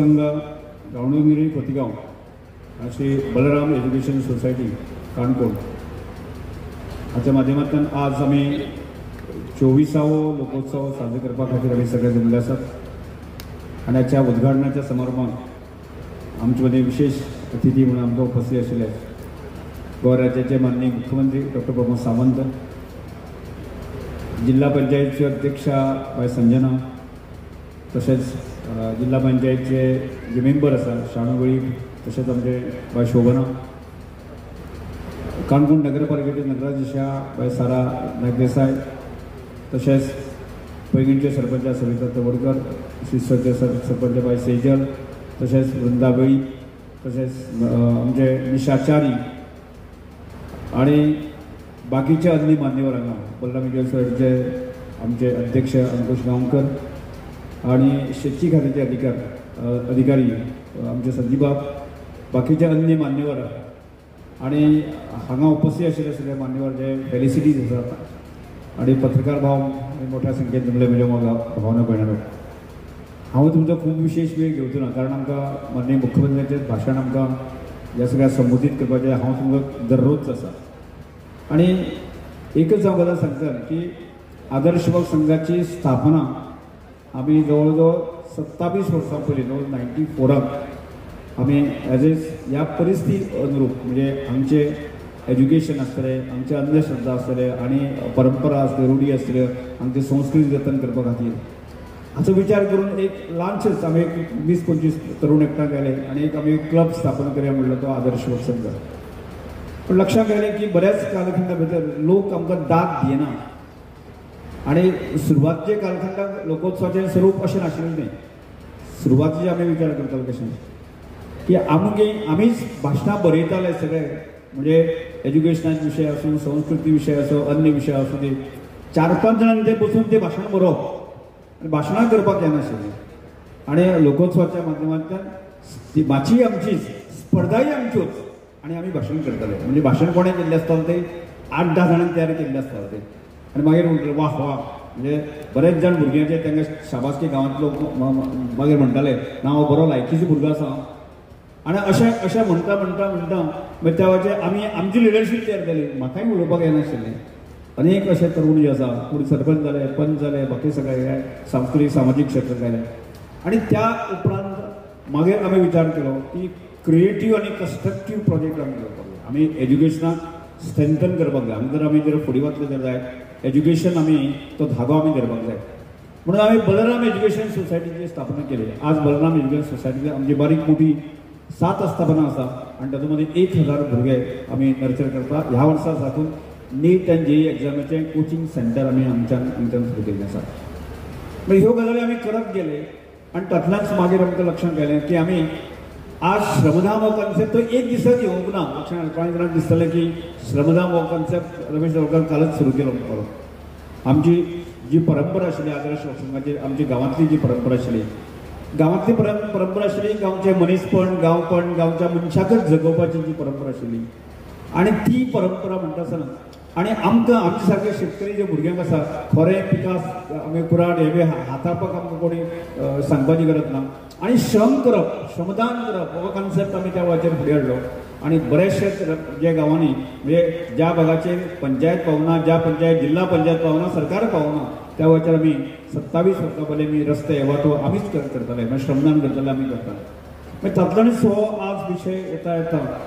लोकसंघ Gavdongari Khotigaon Shri Balram education society Canacona हाच्या माध्यमांतल्यान आज आमी 24वो लोकोत्सव साजरे करपा खातीर आमी सगळे जमले आसात आनी हाच्या उद्घाटनाच्या समारंभाक आमचे मदीं विशेष अतिथी म्हणून आमकां उपस्थित आशिल्ले गोवा राज्याचे माननीय मुख्यमंत्री डॉक्टर प्रमोद सावंत, जिल्हा पंचायतचे अध्यक्षा बाय संजना, तसेच जिल्हा पंचायतचे जे मेंबर आसा शाणू, तसेच आमचे बाय शोभना, काणकोण नगरपालिकेचे नगराध्यक्षा बाय सारा नागदेसाय, तसेच पैंगीणचे सरपंच सविता तवडकर, शिस्तचे सरपंच बाय सेजल, तसेच वृंदाबळी, तसेच आमचे निशाचारी आणि बाकीचे अन्य मान्यवर हांगा बलराम एज्युकेशन सोसायटीचे आमचे अध्यक्ष अंकुश गांवकर आणि शेती खात्याचे अधिकारी आमचे संदीपबाब, बाकीचे अन्य मान्यवर आणि हांगा उपस्थित आशिल्ले सगळे मान्यवर जे फेलिसिटीज आसात आणि पत्रकार भाव मोठ्या संख्येन जमले म्हणजे भावना भयणारो. हांव तुमचो खूब विशेष वेळ घेवचो ना, कारण आमकां माननीय मुख्यमंत्र्याचें भाशण आमकां ह्या सगळ्या संबोधीत करपाचें हांव तुमकां दररोज आसा. आणि एकच हांव गजाल सांगता की आदर्श युवक संघाची स्थापना आमी जवळ जवळ 27 वर्सां पयलीं 94 आमी एज ह्या परिस्थिती अनुरूप म्हणजे आमचे एज्युकेशन आसतलें, आमचे अंधश्रद्धा आसतले आणि परंपरा आसतल्यो, रूढी आसतल्यो, आमची संस्कृती जतन करपा खातीर हाचो विचार करून एक ल्हानशेंच आमी 20-25 तरुण एकठांय केले आणि एक आमी क्लब स्थापन करया म्हणलो तो आदर्श युवक संघ. पण लक्षात आयलें की बऱ्याच कालखंडा भितर लोक आमकां दाद दिना आणि सुरवातीचे कालखंडाक लोकोत्सवाचें स्वरूप अशें नाशिल्लें न्ही. सुरवातीचे आमी विचार करताले कशें की आमीच भाशणां बरयताले सगळे, म्हणजे एज्युकेशनाचे विशय आसूं, संस्कृती विशय आसूं, अन्य विशय आसूं, ते 4-5 जाणांनी ते बसून ते भाशण बरोवप आनी भाशणां करपाक येनाशिल्लें. आणि लोकोत्सवाच्या माध्यमांतल्यान ती माची आमचीच, स्पर्धाय आमच्योच आणि आमी भाशण करताले. म्हणजे भाशण कोणें केल्लें आसतालें ते 8-10 जाणांनी तयार केल्लें आसतालें ते. आनी मागीर म्हणटले वाह वाह, म्हणजे बरेच जाण भुरग्यांचे तांकां शाबासकी गांवांतलो मागीर म्हणटाले ना हो बरो लायकीचो भुरगो आसा. आनी अशें म्हणटा मागीर त्या वेळाचेर आमी आमची लिडरशीप तयार जाली. म्हाकाय उलोवपाक येनाशिल्लें. अनेक अशे तरुण जे आसा कोणी सरपंच जाले, पंच जाले, बाकी सगळे सांस्कृतीक सामाजीक क्षेत्रांत गेले. आणि त्या उपरांत मागीर आमी विचार केलो की क्रिएटीव आणि कन्स्ट्रक्टीव प्रोजेक्ट आमी करपाक जाय. आमी एज्युकेशनाक स्ट्रेंथन करपाक जाय. आमी जर फुडें वतले तर जाय एज्युकेशन आमी तो धागो आमी धरपाक जाय. म्हणून आमी बलराम एज्युकेशन सोसायटीची स्थापना केली. आज बलराम एज्युकेशन सोसायटीची आमची बारीक मोठी 7 आस्थापना आसा आणि तातूंत 1000 भुरगे आमी नर्चर करता. ह्या वर्सा साकून नीट आनी JEE एग्जामीचें कोचिंग सेंटर आमी आमच्यान सुरू केल्लें आसा. मागीर ह्यो गजाली आमी करत गेले आनी तातूंतल्यानच मागीर आमकां लक्षांत आयलें की आमी आज श्रमधाम हो कॉन्सेप्ट तो एक दिसाक येवंक ना. लक्षांत कांय जाणांक दिसतलें की श्रमधाम हो कॉन्सेप्ट रमेश तवडकर कालच सुरू केलो परत. आमची जी परंपरा आशिल्ली आदर्श संघाची, आमची गांवांतली जी परंपरा आशिल्ली, गांवांतली परंपरा आशिल्ली, गांवचें मनीसपण, गांवपण, गांवच्या मनशाकच जगोवपाची जी परंपरा आशिल्ली आणि ती परंपरा म्हणटा आसतना आणि आमकां आमचे सारके शेतकरी जे भुरग्यांक आसा खरें पिकास आमी कुराड हे हाताळपाक आमकां कोणी सांगपाची गरज ना. आणि श्रम करप, श्रमदान करप हो कॉन्सेप्ट आमी त्या वेळाचेर फुडें हाडलो. आणि बरेचशे जे गांवांनी म्हणजे ज्या भागाचेर पंचायत पावना, ज्या पंचायत जिल्हा पंचायत पावना, सरकार पावना, त्या वेळाचेर आमी 27 वर्सां पयलीं आमी रस्ते वाटो आमीच करताले, म्हणजे श्रमदान करताले आमी करताले. मागीर तातूंतल्यानच हो आज विशय येता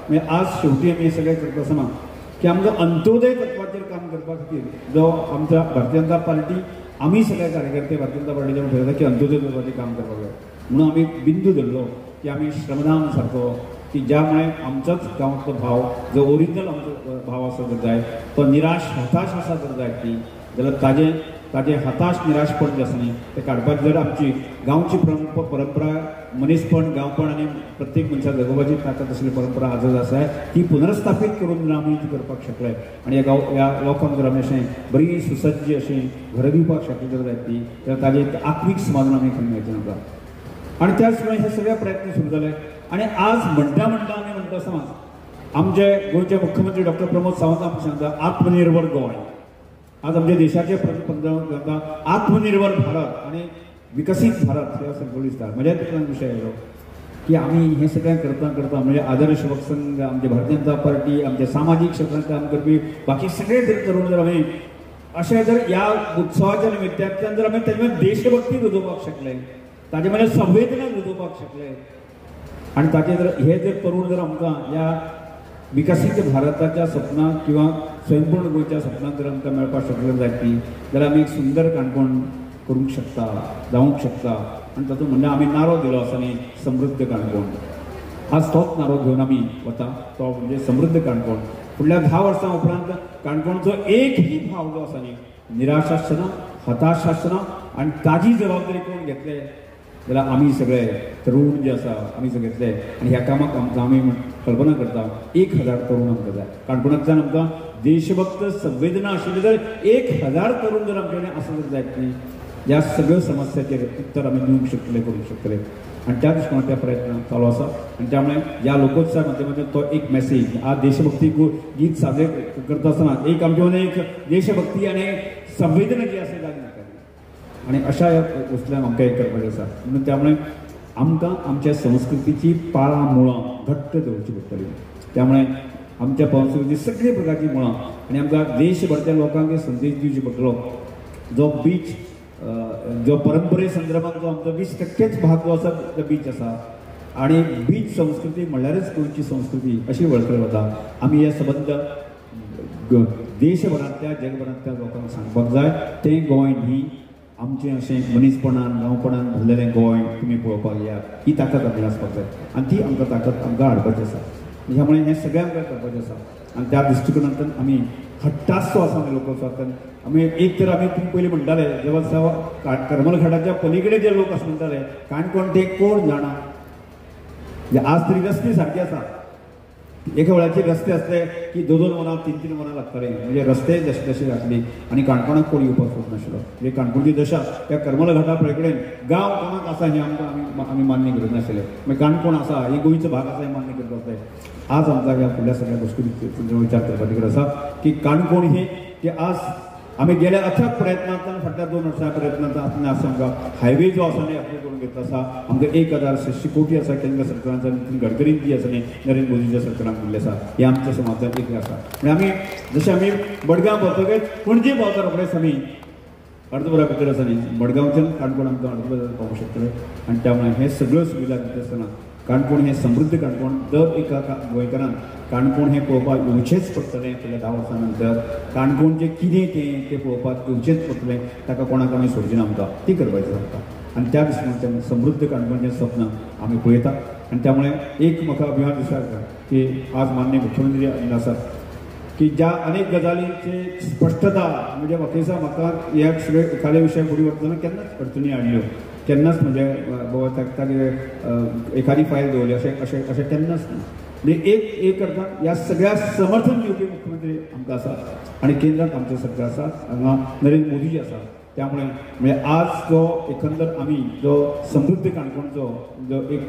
म्हणजे आज शेवटी आमी सगळें करता आसतना की आमकां अंत्योदय तत्वाचेर काम करपा खातीर जो आमच्या भारतीय जनता पार्टी आमी सगळे कार्यकर्ते भारतीय जनता पार्टीचे ठरयता की अंत्योदय तत्वाचेर काम करपाक जाय. म्हणून आमी बिंदू धरलो की आमी श्रमदान सारको की ज्या मुळे आमचोच गांवांतलो भाव जो ओरिजिनल आमचो भाव आसा जर जाय तो निराश हताश आसा जर जाय ती जाल्यार ताजे हताश निराशपण जे आसा न्ही ते काडपाक जर आमची गांवची परंपरा मनीसपण, गांवपण आनी प्रत्येक मनशाक जगोवपाची ताकद आशिल्ली परंपरा आज आसा ती पुनर्स्थापीत करून आमी ती करपाक शकले. आनी ह्या लोकांक जर आमी अशें बरी सुसज्ज अशी घरां दिवपाक शकली जर जाय ती जाल्यार ताजें आत्मीक समाधान आमी खंय मेळचें नाका. आणि त्याच वेळार हे सगळे प्रयत्न सुरू जाले. आणि आज म्हणटा आमी म्हणटा आसतना आमचे गोंयचे मुख्यमंत्री डॉक्टर प्रमोद सावंत आमकां सांगता आत्मनिर्भर गोंय. आज आमच्या देशाचे आत्मनिर्भर भारत आणि विकसित भारत हे असं दिसता. म्हणजे तितल्यान विशय आयलो की आम्ही हे सगळें करता करता म्हणजे आदर्श युवक संघ, आमचे भारतीय जनता पार्टी, आमचे सामाजिक क्षेत्रांत काम करपी बाकी सगळे जर तरुण जर आम्ही अशें जर ह्या उत्सवाच्या निमित्तान जर आमी तेजे देशभक्ती रुजोवपाक शकले, ताजे म्हळ्यार संवेदना रुजोवपाक शकले आनी ताचे जर हे जर तरुण जर आमकां ह्या विकसीत भारताच्या सपनाक किंवा स्वयंपूर्ण गोंयच्या सपनाक जर आमकां मेळपाक शकले जायती जाल्यार आमी एक सुंदर काणकोण करूंक शकता, जावंक शकता आनी तातूंत म्हणजे आमी नारो दिलो आसा न्ही समृद्ध काणकोण. आज तोच नारो घेवन आमी वता, तो म्हणजे समृद्ध काणकोण. फुडल्या 10 वर्सां उपरांत काणकोणचो एकही भाव जो आसा न्ही निराश आसना, हताश आसना आनी ताजी जबाबदारी कोण घेतले जाल्यार आमी सगळे तरुण जे आसा आमी सगळे घेतले आनी ह्या कामाक आमकां आमी कल्पना करता 1000 तरुण आमकां जाय. काणकोणांतल्यान आमकां देशभक्त संवेदना आशिल्ले जर 1000 तरुण जर आमचे कडेन आसत जायत न्ही, ह्या सगळ्या समस्याचेर उत्तर आमी दिवंक शकतले, करूंक शकतले आनी त्या दृश्टीन त्या प्रयत्न चालू आसा. आनी त्यामुळे ह्या लोकोत्सवा माध्यमांतल्यान तो एक मेसेज, आज देशभक्ती गीत सादर करता आसतना एक आमचे मदें एक देशभक्ती आनी संवेदना जी आसा जागी नाका आनी अशा ह्या वस्तूंतल्यान आमकां एक करपाचें आसा. म्हणून त्यामुळे आमकां आमच्या संस्कृतीची पाळां मुळां घट्ट दवरची पडटली. त्यामुळे आमच्या संस्कृतीची सगळे प्रकारची मुळां आनी आमकां देशभरच्या लोकांक संदेश दिवची पडटलो. जो बीच जो परंपरे संदर्भात जो आमचो 20% भाग जो आसा तो बीच आसा आनी बीच संस्कृती म्हणल्यारच गोंयची संस्कृती अशी वळखली वता. आमी हे संबंध देशभरांतल्या जगभरांतल्या लोकांक सांगपाक जाय. तें गोंय न्ही, आमचें अशें मनीसपणान गांवपणान भरलेलें गोंय तुमी पळोवपाक येयात. ही ताकद आमी आसपाक जाय आनी ती आमकां ताकद आमकां हाडपाची आसा. ह्यामुळे हें सगळें आमकां करपाचें आसा आनी त्या दृश्टीकोनांतल्यान आमी हट्टासो आसा आमी लोकोत्सवांतल्यान आमी एक तर आमी तुमी पयलीं म्हणटाले जेव्हा करमल घाटाच्या पलीकडे जे लोक अशें म्हणटाले काणकोण ते कोण जाणा. आज तरी रस्ते सारके आसा. एका वेळाचे रस्ते असले की 2-2 वरां 3-3 वरां लागताले. म्हणजे रस्ते जशे जशे घातले आनी काणकोणाक कोण येवपाक सोदनाशिल्लो. म्हणजे काणकोणची दशा त्या करमल घाटा पळय गांव कोणाक आसा हें आमकां आमी मान्य करत नाशिल्ले. मागीर काणकोण आसा ही गोंयचो भाग आसा हें मान्य करत आसले. आज आमकां ह्या फुडल्या सगळ्या गोश्टी विचार करपाची गरज आसा की काणकोण ही की आज आमी गेल्या अथक प्रयत्नांतल्यान फाटल्या 2 वर्सां प्रयत्नांतल्यान आसा आमकां हायवे जो आसा न्ही अप्रूव करून घेतलो आसा. आमकां 1600 कोटी आसा केंद्र सरकारांचा नितीन गडकरीन जी आसा न्ही नरेंद्र मोदीच्या सरकारान दिल्ले आसा. हे आमच्या समाजांत एक आसा. म्हणजे आमी जशें आमी मडगांव पावतकच पणजे पावता रोखडेच आमी अर्दवरा भितर आसा न्ही मडगांवच्यान काणकोण आमकां अर्दवरा पावूंक शकतले. आनी त्यामुळे हे सगळ्यो सुविधा दिता आसतना काणकोण हें समृद्ध काणकोण दर एका गोंयकारान काणकोण हें पळोवपाक येवचेंच पडटलें. फुडल्या 10 वर्सां नंतर काणकोणचें कितें तें पळोवपाक येवचेंच पडटलें. ताका कोणाक आमी सोडचें ना. आमकां ती करपाची आमकां आनी त्या दृश्टीन समृद्ध काणकोणचें सपन आमी पळयता. आनी त्यामुळे एक म्हाका अभिमान दिसता की आज माननीय मुख्यमंत्री आसात की ज्या अनेक गजालींची स्पश्टता म्हणजे म्हाका दिसता म्हाका ह्या सगळे एखाद्या विशयाक फुडें वतना केन्नाच अडचणी हाडल्यो केन्नाच म्हणजे बाबा ताका एखादी फायल दवरली अशें केन्नाच ना. म्हणजे एक करता ह्या सगळ्या समर्थन दिवपी मुख्यमंत्री आमकां आसा आनी केंद्रांत आमचें सरकार आसा. हांगा नरेंद्र मोदीजी आसा. त्यामुळे म्हणजे आज जो एकंदर आमी जो समृद्ध काणकोणचो जो एक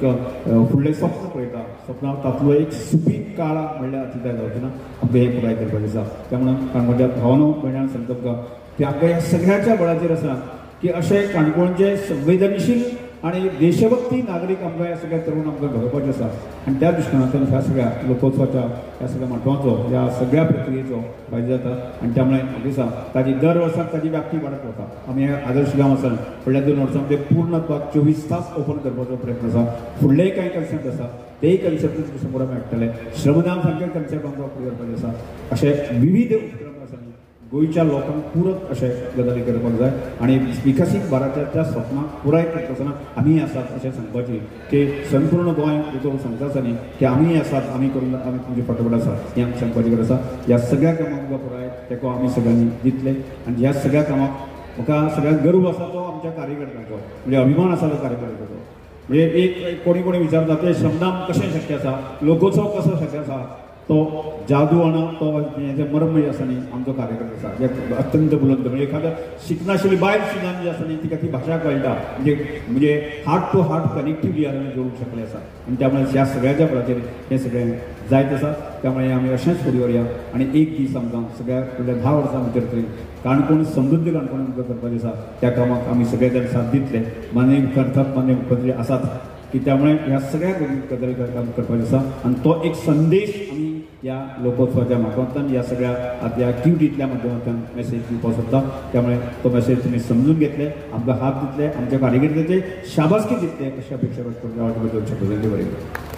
फुडलें स्वप्न पळयता स्वप्नाक तातूंतलो एक सुपीक काळ म्हणल्यार अतिशय जावचें ना. आमकां हें पुराय करपाचें आसा. त्यामुळे काणकोणच्या भावनो भयणान सांगता तुमकां की आमकां ह्या सगळ्याच्या बळाचेर आसा की अशें काणकोणचे संवेदनशील आनी देशभक्ती नागरीक आमकां ह्या सगळ्या तरुण आमकां घडोवपाचें आसा. आनी त्या दृश्टीकोनांतल्यान ह्या सगळ्या लोकोत्सवाच्या ह्या सगळ्या मठवाचो ह्या सगळ्या प्रक्रियेचो फायदो जाता. आनी त्यामुळे म्हाका दिसता ताजी दर वर्साक ताजी व्याप्ती वाडत वता. आमी हे आदर्श गांव आसा फुडल्या 2 वर्सां ते पूर्णत्वाक 24 तास ओपन करपाचो प्रयत्न आसा. फुडलेय कांय कन्सेप्ट आसा तेय कन्सेप्ट समोर आमी हाडटले. श्रमदान सारके कन्सेप्ट आमकां फुडें करपाचें आसा. अशे विविध उपक्रम आसा गोंयच्या लोकांक पूरक अशे गजाली करपाक जाय आनी विकसीत भारताच्या स्वप्नाक पुराय करता आसतना आमी आसात अशें सांगपाचें की संपूर्ण गोंय भितर सांगता आसा न्ही की आमी आसात आमी करून आमी तुमचे फाटोफाट आसा हें आमकां सांगपाची गरज आसा. ह्या सगळ्या कामाक आमकां पुराय तेको आमी सगळ्यांनी दितले आनी ह्या सगळ्या कामाक म्हाका सगळ्यात गर्व आसा तो आमच्या कार्यकर्त्यांचो म्हणजे अभिमान आसा तो कार्यकर्त्यांचो. म्हणजे एक कोणी विचारता ते श्रमदान कशें शक्य आसा लोकोत्सव कसो शक्य आसा तो जादू आणा तो हेजें मर्म जे आसा न्ही आमचो कार्यकर्ता आसा जे अत्यंत बुलंद म्हणजे एखाद्या शिकनाशिल्ली बायल सुद्दां जी आसा न्ही तिका ती भाशा कळटा म्हणजे हार्ट टू हार्ट कनेक्टिव्हिटी आमी जोडूंक शकले आसा. आनी त्यामुळे ह्या सगळ्याच्या बळाचेर हें सगळें जायत आसा. त्यामुळे आमी अशेंच फुडें व्हरया आनी एक दीस आमकां सगळ्या फुडल्या 10 वर्सां भितर तरी काणकोण समृद्ध काणकोण आमकां करपाचें आसा. त्या कामाक आमी सगळे जाण साथ दितले. माननीय मुखार माननीय मुख्यमंत्री आसात की त्यामुळे ह्या सगळ्या गजाली काम करपाचें आसा आनी तो एक संदेश आमी ह्या लोकोत्सवाच्या माध्यमांतल्यान ह्या सगळ्या ह्या ॲक्टिविटींतल्या माध्यमांतल्यान मेसेज दिवपाक सोदता त्यामुळे तो मेसेज तुमी समजून घेतले आमकां हात दितले आमच्या कार्यकर्त्याचे शाबासकी दितले अशी अपेक्षा व्यक्त करता.